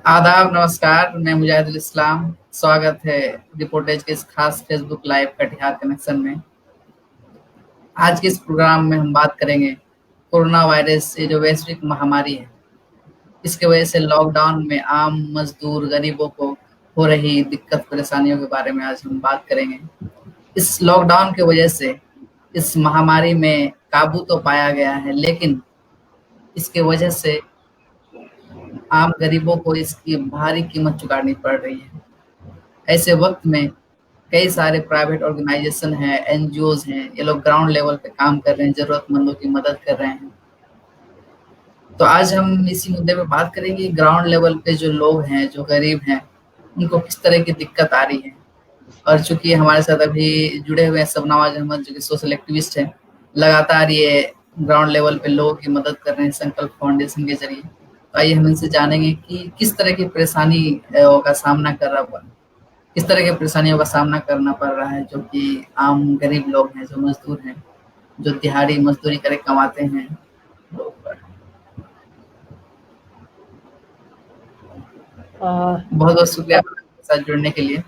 आदाब, नमस्कार। मैं मुजाहिदुल इस्लाम। स्वागत है रिपोर्टेज के इस खास फेसबुक लाइव कटिहार कनेक्शन में। आज के इस प्रोग्राम में हम बात करेंगे कोरोना वायरस, ये जो वैश्विक महामारी है, इसके वजह से लॉकडाउन में आम मजदूर गरीबों को हो रही दिक्कत परेशानियों के बारे में आज हम बात करेंगे। इस लॉकडाउन की वजह से इस महामारी में काबू तो पाया गया है, लेकिन इसके वजह से आम गरीबों को इसकी भारी कीमत चुकानी पड़ रही है। ऐसे वक्त में कई सारे प्राइवेट ऑर्गेनाइजेशन हैं, एनजीओज हैं, ये लोग ग्राउंड लेवल पे काम कर रहे हैं, जरूरतमंदों की मदद कर रहे हैं। तो आज हम इसी मुद्दे पे बात करेंगे, ग्राउंड लेवल पे जो लोग हैं, जो गरीब हैं, उनको किस तरह की दिक्कत आ रही है। और चूंकि हमारे साथ अभी जुड़े हुए हैं शबनवाज अहमद, जो कि सोशल एक्टिविस्ट हैं, लगातार ये ग्राउंड लेवल पे लोगों की मदद कर रहे हैं संकल्प फाउंडेशन के जरिए। तो आइए हम इनसे जानेंगे कि किस तरह की परेशानी का सामना कर रहा है, किस तरह की परेशानियों का सामना करना पड़ रहा है, जो कि आम गरीब लोग हैं, जो मजदूर हैं, जो दिहाड़ी मजदूरी करके कमाते हैं लोग पर। बहुत बहुत शुक्रिया आपके साथ जुड़ने के लिए।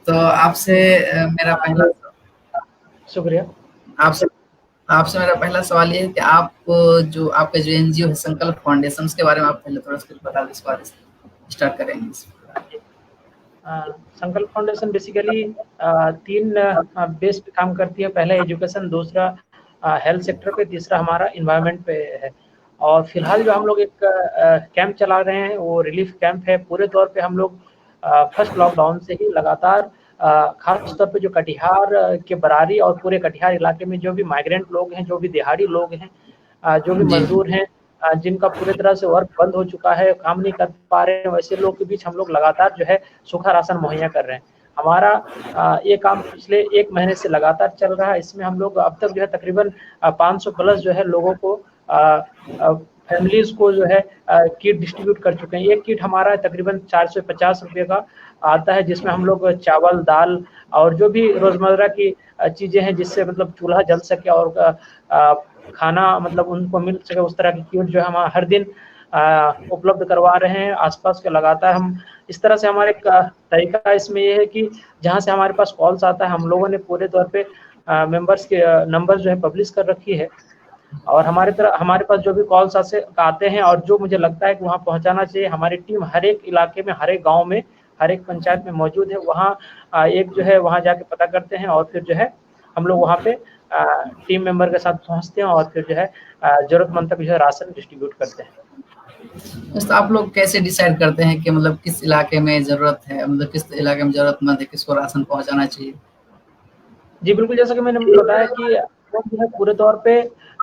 तो आपसे मेरा पहला शुक्रिया। आपसे आपसे मेरा पहला सवाल ये है कि आप जो आपका जो एनजीओ है संकल्प फाउंडेशन, उसके बारे में आप पहले थोड़ा सा कुछ बता दें, इस बारे से स्टार्ट करेंगे। संकल्प फाउंडेशन बेसिकली तीन बेस पे काम करती है। पहला एजुकेशन, दूसरा हेल्थ सेक्टर पे, तीसरा हमारा इन्वायरमेंट पे है। और फिलहाल जो हम लोग एक कैंप चला रहे हैं वो रिलीफ कैंप है। पूरे तौर पे हम लोग फर्स्ट लॉकडाउन से ही लगातार खास तौर पे जो कटिहार के बरारी और पूरे कटिहार इलाके में जो भी माइग्रेंट लोग हैं, जो भी दिहाड़ी लोग हैं, जो भी जी। मजदूर हैं, जिनका पूरी तरह से वर्क बंद हो चुका है, काम नहीं कर पा रहे हैं, वैसे लोग के बीच हम लोग लगातार जो है सूखा राशन मुहैया कर रहे हैं। हमारा ये काम पिछले 1 महीने से लगातार चल रहा है। इसमें हम लोग अब तक जो है तकरीबन 500 प्लस जो है लोगों को फैमिलीज को जो है किट डिस्ट्रीब्यूट कर चुके हैं। एक किट हमारा तकरीबन 450 रुपये का आता है, जिसमें हम लोग चावल, दाल और जो भी रोजमर्रा की चीजें हैं जिससे मतलब चूल्हा जल सके और खाना मतलब उनको मिल सके, उस तरह की किट जो है हम हर दिन उपलब्ध करवा रहे हैं आसपास के। लगातार हम इस तरह से हमारे तरीका इसमें ये है कि जहाँ से हमारे पास कॉल्स आता है, हम लोगों ने पूरे तौर पे मेंबर्स के नंबर जो है पब्लिश कर रखी है। और हमारे पास जो भी कॉल्स आते हैं और जो मुझे लगता है कि वहाँ पहुँचाना चाहिए, हमारी टीम हर एक इलाके में, हर एक गाँव में, हर एक पंचायत में मौजूद है। वहाँ एक जो है वहाँ जाके पता करते हैं और फिर जो है हम लोग वहाँ पे टीम मेंबर के साथ पहुँचते हैं और फिर जो है जरूरतमंद तक जो है राशन डिस्ट्रीब्यूट करते हैं। तो आप लोग कैसे डिसाइड करते हैं कि मतलब किस इलाके में जरूरत है, मतलब किस इलाके में जरूरतमंद है, किसको राशन पहुंचाना चाहिए? जी बिल्कुल, जैसा कि मैंने बताया कि हम लोग जो है पूरे तौर पे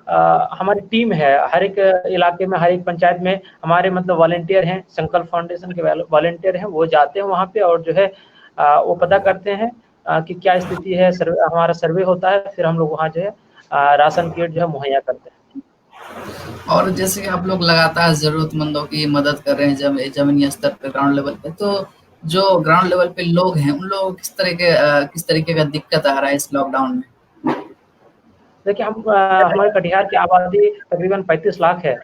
हमारी टीम है, हर एक इलाके में, हर एक पंचायत में हमारे मतलब वॉलंटियर हैं, संकल्प फाउंडेशन के वॉलंटियर हैं। वो जाते हैं वहाँ पे और जो है वो पता करते हैं कि क्या स्थिति है। हमारा सर्वे होता है, फिर हम लोग वहाँ जो है राशन किट जो है मुहैया करते हैं। और जैसे कि आप लोग लगातार जरूरतमंदों की मदद कर रहे हैं जमीनी स्तर पे, ग्राउंड लेवल पे, तो जो ग्राउंड लेवल पे लोग हैं, उन लोगों को किस तरीके का दिक्कत आ रहा है इस लॉकडाउन में? देखिए, हम हमारे कटिहार की आबादी तकरीबन 35 लाख है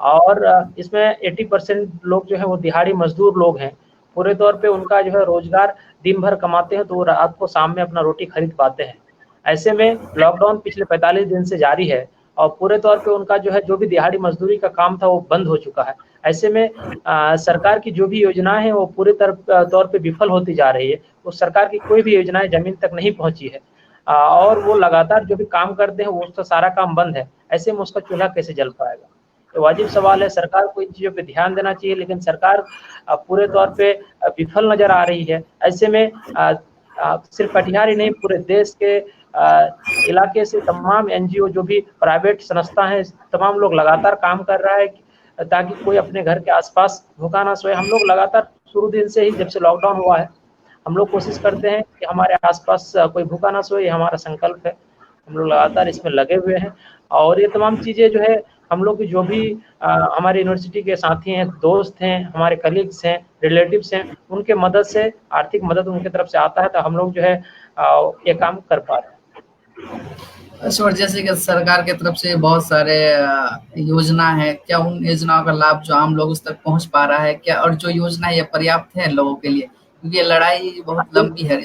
और इसमें 80% लोग जो है वो दिहाड़ी मजदूर लोग हैं। पूरे तौर पे उनका जो है रोजगार दिन भर कमाते हैं तो वो रात को शाम में अपना रोटी खरीद पाते हैं। ऐसे में लॉकडाउन पिछले 45 दिन से जारी है और पूरे तौर पे उनका जो है जो भी दिहाड़ी मजदूरी का काम था वो बंद हो चुका है। ऐसे में सरकार की जो भी योजनाएं हैं वो पूरे तौर पे विफल होती जा रही है। उस सरकार की कोई भी योजनाएं जमीन तक नहीं पहुंची है और वो लगातार जो भी काम करते हैं वो उसका सारा काम बंद है। ऐसे में उसका चूल्हा कैसे जल पाएगा? तो वाजिब सवाल है, सरकार को इन चीज़ों पे ध्यान देना चाहिए, लेकिन सरकार पूरे तौर पे विफल नज़र आ रही है। ऐसे में सिर्फ कटिहार ही नहीं, पूरे देश के इलाके से तमाम एनजीओ, जो भी प्राइवेट संस्था हैं, तमाम लोग लगातार काम कर रहा है ताकि कोई अपने घर के आसपास भूखा ना सोए। हम लोग लगातार शुरू दिन से ही, जब से लॉकडाउन हुआ है, हम लोग कोशिश करते हैं कि हमारे आसपास कोई भूखा ना सोए, ये हमारा संकल्प है। हम लोग लगातार इसमें लगे हुए हैं और ये तमाम चीज़ें जो है हम लोग की जो भी हमारे यूनिवर्सिटी के साथी हैं, दोस्त हैं, हमारे कलीग्स हैं, रिलेटिव्स हैं, उनके मदद से, आर्थिक मदद उनकी तरफ से आता है तो हम लोग जो है ये काम कर पा रहे हैं। और जैसे कि सरकार की तरफ से बहुत सारे योजना है, क्या उन योजनाओं का लाभ जो आम लोग उस तक पहुंच पा रहा है क्या, और जो योजना है ये पर्याप्त है लोगों के लिए, क्योंकि ये लड़ाई बहुत लंबी है।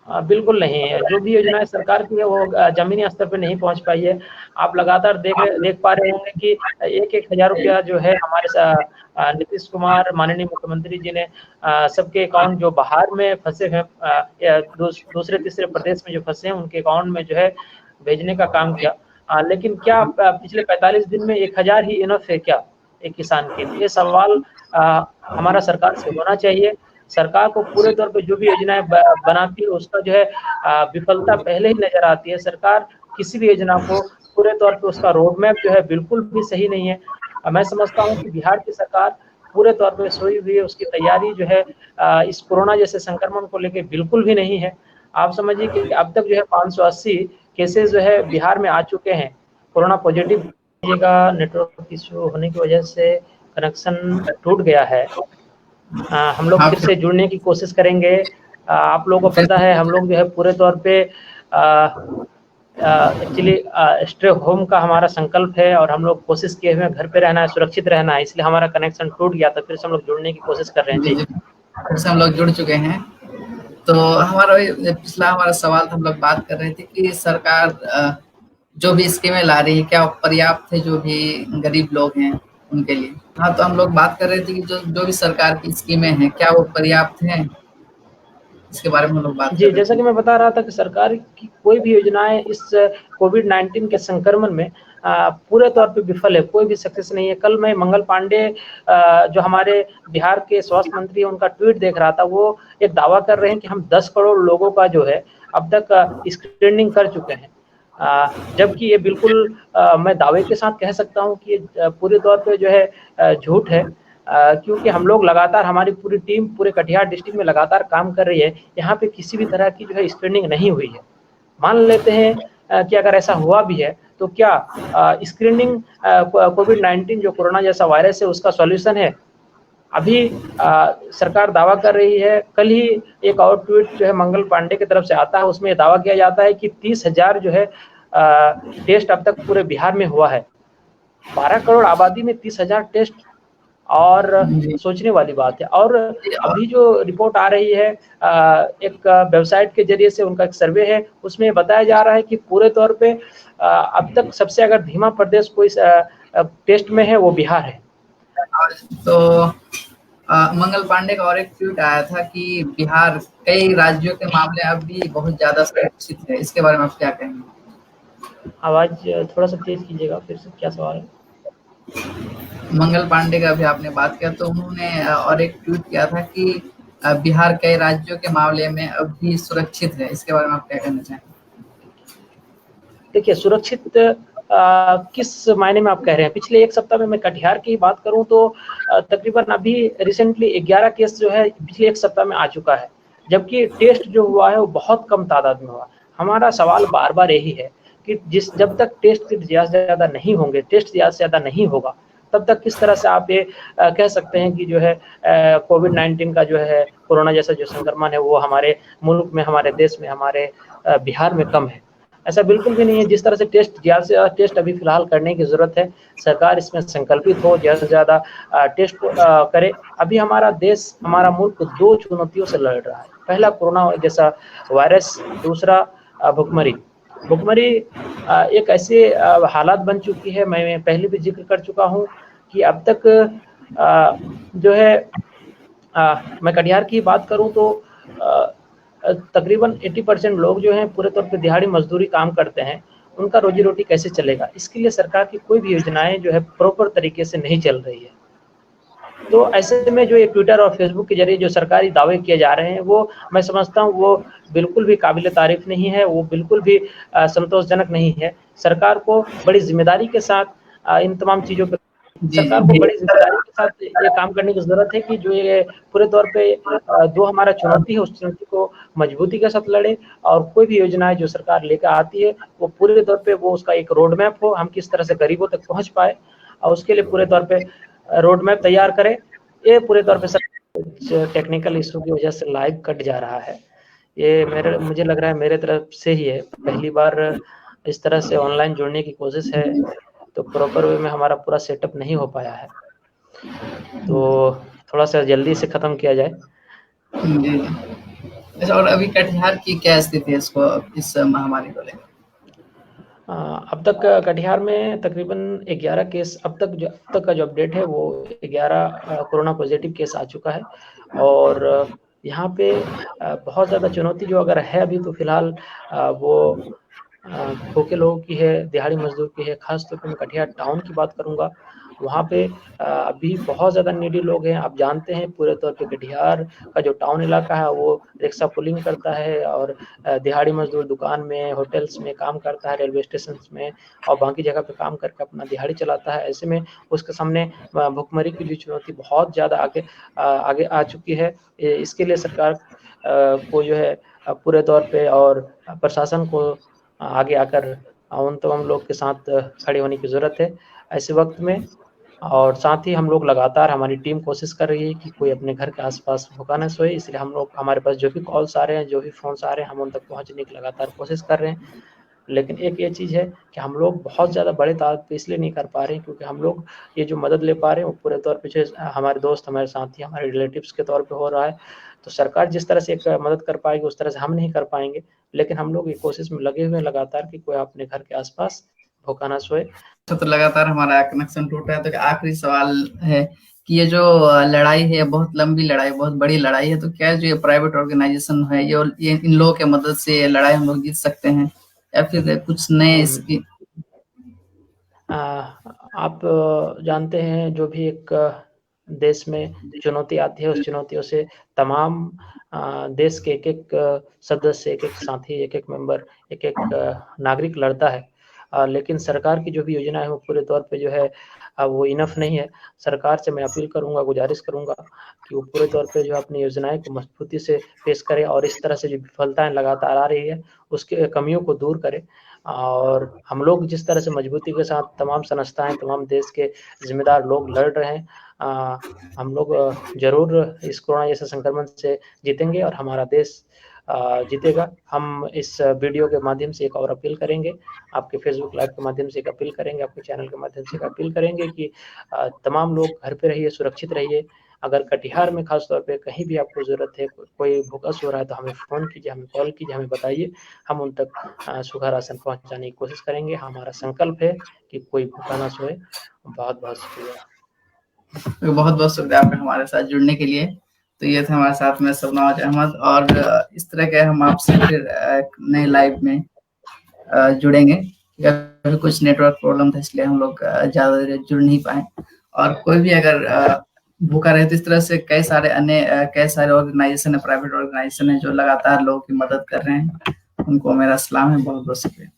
बिल्कुल नहीं है। जो भी योजनाएँ सरकार की है वो ज़मीनी स्तर पे नहीं पहुँच पाई है। आप लगातार देख पा रहे होंगे कि 1-1 हज़ार रुपया जो है हमारे नीतीश कुमार माननीय मुख्यमंत्री जी ने सबके अकाउंट जो बाहर में फँसे हैं या दूसरे-तीसरे प्रदेश में जो फँसे हैं उनके अकाउंट में जो है भेजने का काम किया। लेकिन क्या पिछले 45 दिन में 1,000 ही इनफ है क्या एक किसान के लिए? ये सवाल हमारा सरकार से होना चाहिए। सरकार को पूरे तौर पे जो भी योजनाएँ बनाती है उसका जो है विफलता पहले ही नज़र आती है। सरकार किसी भी योजना को पूरे तौर पे उसका रोड मैप जो है बिल्कुल भी सही नहीं है। मैं समझता हूँ कि बिहार की सरकार पूरे तौर पे सोई हुई है, उसकी तैयारी जो है इस कोरोना जैसे संक्रमण को लेके बिल्कुल भी नहीं है। आप समझिए कि अब तक जो है 580 केसेज़ जो है बिहार में आ चुके हैं। कोरोना पॉजिटिव नेटवर्क इश्यू होने की वजह से कनेक्शन टूट गया है। हम लोग हाँ, फिर से जुड़ने की कोशिश करेंगे। आप लोगों को फिर पता है हम लोग जो है पूरे तौर पे एक्चुअली स्टे होम का हमारा संकल्प है और हम लोग कोशिश किए हुए हैं घर पे रहना है, सुरक्षित रहना है, इसलिए हमारा कनेक्शन टूट गया था, फिर से हम लोग जुड़ने की कोशिश कर रहे हैं। जी, जी। जी, फिर से हम लोग जुड़ चुके हैं। तो हमारा पिछला हमारा सवाल था, हम लोग बात कर रहे थे कि सरकार जो भी स्कीमें ला रही है क्या वो पर्याप्त है जो भी गरीब लोग हैं उनके लिए। हाँ, तो हम लोग बात कर रहे थे कि जो जो भी सरकार की स्कीमें हैं क्या वो पर्याप्त हैं, इसके बारे में हम लोग बात कर जी, रहे जैसा थे। कि मैं बता रहा था कि सरकार की कोई भी योजनाएँ इस कोविड-19 के संक्रमण में पूरे तौर पे विफल है, कोई भी सक्सेस नहीं है। कल मैं मंगल पांडे जो हमारे बिहार के स्वास्थ्य मंत्री हैं, उनका ट्वीट देख रहा था। वो एक दावा कर रहे हैं कि हम 10 करोड़ लोगों का जो है अब तक स्क्रीनिंग कर चुके हैं। जबकि ये बिल्कुल मैं दावे के साथ कह सकता हूँ कि ये पूरे तौर पे जो है झूठ है। क्योंकि हम लोग लगातार हमारी पूरी टीम पूरे कटिहार डिस्ट्रिक्ट में लगातार काम कर रही है। यहाँ पे किसी भी तरह की जो है स्क्रीनिंग नहीं हुई है। मान लेते हैं कि अगर ऐसा हुआ भी है तो क्या स्क्रीनिंग कोविड-19 जो कोरोना जैसा वायरस है उसका सॉल्यूशन है? अभी सरकार दावा कर रही है। कल ही एक और ट्वीट जो है मंगल पांडे की तरफ से आता है, उसमें दावा किया जाता है कि 30,000 जो है टेस्ट अब तक पूरे बिहार में हुआ है। 12 करोड़ आबादी में 30,000 टेस्ट और जी, सोचने वाली बात है। और जी, अभी जो रिपोर्ट आ रही है एक वेबसाइट के ज़रिए से उनका एक सर्वे है, उसमें बताया जा रहा है कि पूरे तौर पे अब तक सबसे अगर धीमा प्रदेश कोई टेस्ट में है वो बिहार है। तो मंगल पांडे का और एक ट्वीट आया था कि बिहार कई राज्यों के मामले अब भी बहुत ज्यादा सुरक्षित है, इसके बारे में आप क्या कहेंगे। आवाज़ थोड़ा-सा तेज़ कीजिएगा फिर से, क्या सवाल है? मंगल पांडे का भी आपने बात किया तो उन्होंने और एक ट्वीट किया था कि बिहार कई राज्यों के मामले में अब भी सुरक्षित है, इसके बारे में आप क्या कहना चाहेंगे। देखिए सुरक्षित किस मायने में आप कह रहे हैं? पिछले 1 सप्ताह में मैं कटिहार की बात करूँ तो तकरीबन अभी रिसेंटली 11 केस जो है पिछले 1 सप्ताह में आ चुका है। जबकि टेस्ट जो हुआ है वो बहुत कम तादाद में हुआ। हमारा सवाल बार-बार यही है कि जब तक टेस्ट ज़्यादा से ज़्यादा नहीं होंगे, टेस्ट ज़्यादा से ज़्यादा नहीं होगा, तब तक किस तरह से आप ये कह सकते हैं कि जो है कोविड-19 का जो है कोरोना जैसा जो संक्रमण है वो हमारे मुल्क में, हमारे देश में, हमारे बिहार में कम है। ऐसा बिल्कुल भी नहीं है। जिस तरह से ज़्यादा से ज़्यादा टेस्ट अभी फ़िलहाल करने की ज़रूरत है। सरकार इसमें संकल्पित हो, ज़्यादा से ज़्यादा टेस्ट को करे। अभी हमारा देश, हमारा मुल्क 2 चुनौतियों से लड़ रहा है। पहला कोरोना जैसा वायरस, दूसरा भुखमरी। भुखमरी एक ऐसे हालात बन चुकी है, मैं पहले भी ज़िक्र कर चुका हूँ कि अब तक जो है मैं कटिहार की बात करूँ तो तकरीबन 80% लोग जो हैं पूरे तौर पे दिहाड़ी मज़दूरी काम करते हैं, उनका रोज़ी-रोटी कैसे चलेगा? इसके लिए सरकार की कोई भी योजनाएँ जो है प्रॉपर तरीके से नहीं चल रही है। तो ऐसे में जो ये ट्विटर और फ़ेसबुक के ज़रिए जो सरकारी दावे किए जा रहे हैं, वो मैं समझता हूँ वो बिल्कुल भी काबिल-ए-तारीफ़ नहीं है, वो बिल्कुल भी संतोषजनक नहीं है। सरकार को बड़ी ज़िम्मेदारी के साथ इन तमाम चीज़ों पे जी, सरकार को जी, बड़ी ज़िम्मेदारी के साथ ये काम करने की ज़रूरत है कि जो ये पूरे तौर पे जो हमारा चुनौती है, उस चुनौती को मजबूती के साथ लड़े और कोई भी योजनाएँ जो सरकार लेकर आती है, वो पूरे तौर पे वो उसका एक रोड मैप हो, हम किस तरह से गरीबों तक पहुँच पाएँ और उसके लिए पूरे तौर पे रोड मैप तैयार करें। ये पूरे तौर पे सर टेक्निकल इश्यू की वजह से लाइव कट जा रहा है। ये मुझे लग रहा है मेरे तरफ से ही है, पहली बार इस तरह से ऑनलाइन जुड़ने की कोशिश है, तो प्रॉपर वे में हमारा पूरा सेटअप नहीं हो पाया है, तो थोड़ा सा जल्दी से ख़त्म किया जाए। जी। अच्छा, और अभी कटिहार की क्या स्थिति है इस महामारी को लेकर? अब तक कटिहार में तकरीबन 11 केस, अब तक का जो अपडेट है वो 11 कोरोना पॉजिटिव केस आ चुका है। और यहाँ पे बहुत ज़्यादा चुनौती जो अगर है अभी, तो फिलहाल वो भूखे लोगों की है, दिहाड़ी मजदूर की है। खास तौर पे मैं कटिहार टाउन की बात करूँगा, वहाँ पे अभी बहुत ज़्यादा नीडी लोग हैं। आप जानते हैं पूरे तौर पे कटिहार का जो टाउन इलाका है वो रिक्शा पुलिंग करता है, और दिहाड़ी मजदूर दुकान में, होटल्स में काम करता है, रेलवे स्टेशन में और बाकी जगह पे काम करके अपना दिहाड़ी चलाता है। ऐसे में उसके सामने भुखमरी की जो चुनौती बहुत ज़्यादा आगे आ चुकी है। इसके लिए सरकार को जो है पूरे तौर पे, और प्रशासन को आगे आकर उन तमाम लोग के साथ खड़े होने की ज़रूरत है ऐसे वक्त में। और साथ ही हम लोग लगातार, हमारी टीम कोशिश कर रही है कि कोई अपने घर के आसपास भूखा ना सोए, इसलिए हम लोग, हमारे पास जो भी कॉल्स आ रहे हैं, जो भी फ़ोन्स आ रहे हैं, हम उन तक पहुँचने की लगातार कोशिश कर रहे हैं। लेकिन एक ये चीज़ है कि हम लोग बहुत ज़्यादा बड़े तादाद पे इसलिए नहीं कर पा रहे हैं क्योंकि हम लोग ये जो मदद ले पा रहे हैं वो पूरे तौर पे जो हमारे दोस्त, हमारे साथी, हमारे रिलेटिव्स के तौर पे हो रहा है। तो सरकार जिस तरह से एक मदद कर पाएगी उस तरह से हम नहीं कर पाएँगे, लेकिन हम लोग ये कोशिश में लगे हुए हैं लगातार कि कोई अपने घर के आस-पास भूखा ना सोए। तो लगातार हमारा कनेक्शन टूट रहा है, तो आखिरी सवाल है कि ये जो लड़ाई है, बहुत लंबी लड़ाई, बहुत बड़ी लड़ाई है, तो क्या जो ये प्राइवेट ऑर्गेनाइजेशन है, ये इन लोगों के मदद से ये लड़ाई हम लोग जीत सकते हैं, या फिर कुछ नए इसकी? आप जानते हैं जो भी एक देश में चुनौती आती है, उस चुनौतियों से तमाम देश के एक-एक सदस्य, एक-एक साथी, एक-एक मेंबर, एक-एक नागरिक लड़ता है। लेकिन सरकार की जो भी योजना है वो पूरे तौर पे जो है वो इनफ नहीं है। सरकार से मैं अपील करूँगा, गुज़ारिश करूँगा कि वो पूरे तौर पे जो है अपनी योजनाएँ को मज़बूती से पेश करे, और इस तरह से जो विफलताएँ लगातार आ रही है, उसके कमियों को दूर करे। और हम लोग जिस तरह से मजबूती के साथ तमाम संस्थाएँ, तमाम देश के ज़िम्मेदार लोग लड़ रहे हैं, हम लोग ज़रूर इस कोरोना जैसे संक्रमण से जीतेंगे और हमारा देश जीतेगा। हम इस वीडियो के माध्यम से एक और अपील करेंगे, आपके फ़ेसबुक लाइव के माध्यम से एक अपील करेंगे, आपके चैनल के माध्यम से एक अपील करेंगे कि तमाम लोग घर पे रहिए, सुरक्षित रहिए। अगर कटिहार में ख़ास तौर पे कहीं भी आपको ज़रूरत है, कोई भूखा सो रहा है, तो हमें फ़ोन कीजिए, हमें कॉल कीजिए, हमें बताइए, हम उन तक सूखा राशन पहुँचाने की कोशिश करेंगे। हमारा संकल्प है कि कोई भूखा ना सोए। बहुत-बहुत शुक्रिया। तो बहुत-बहुत शुक्रिया आपका हमारे साथ जुड़ने के लिए। तो ये थे हमारे साथ में शबनवाज अहमद, और इस तरह के हम आपसे फिर नए लाइव में जुड़ेंगे। अभी कुछ नेटवर्क प्रॉब्लम था, इसलिए हम लोग ज़्यादा देर जुड़ नहीं पाए। और कोई भी अगर भूखा रहे, तो इस तरह से कई सारे ऑर्गेनाइजेशन है, प्राइवेट ऑर्गेनाइजेशन है, जो लगातार लोगों की मदद कर रहे हैं। उनको मेरा सलाम है। बहुत-बहुत शुक्रिया।